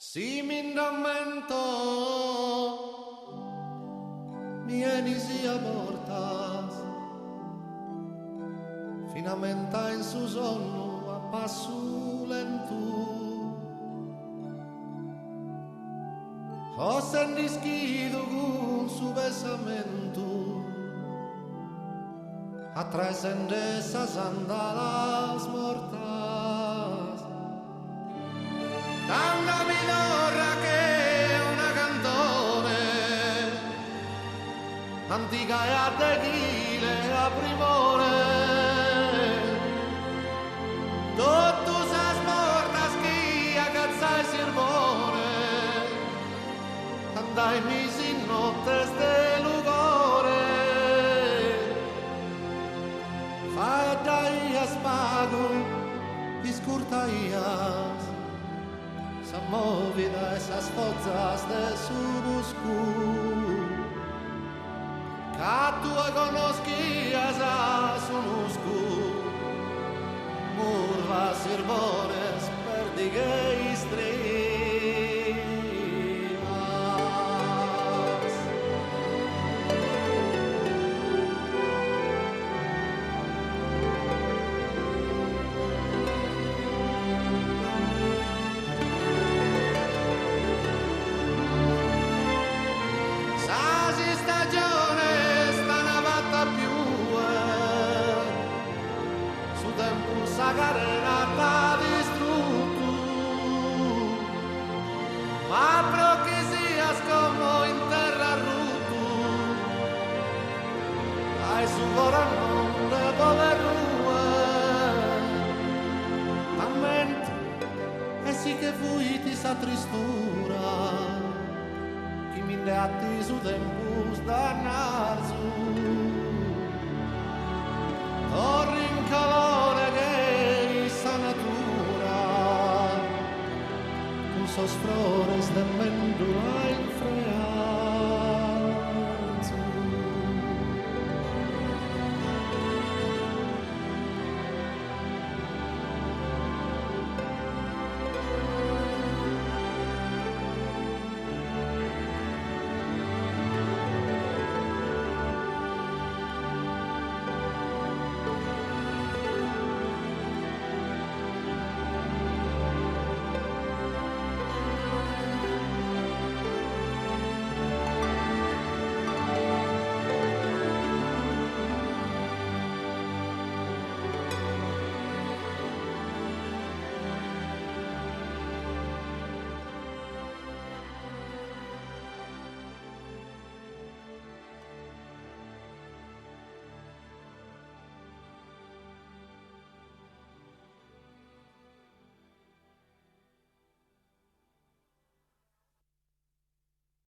Si mi indamento mi enisi a portas finamente in su sonno a passo lento ho sentito con su pensamento attraesende esas andalas mortas tanta minora che una cantone antica e a tequile a primore tutto sas mortas chi a cazzai sirvone andai misi in notte ste lugore fai dai a spago discurtaias sa movida esas fozzas de su buscu ca tua conoscias a su muscu murva sirvones perdighe istrias sa carrera t'ha distrutto ma pro che sias como in terra rutto hai su corazón de poder ammento e sì che fuiti sa tristura chi mi deatti su tempus dannazu torri in calore che sa natura con sos flores del mendua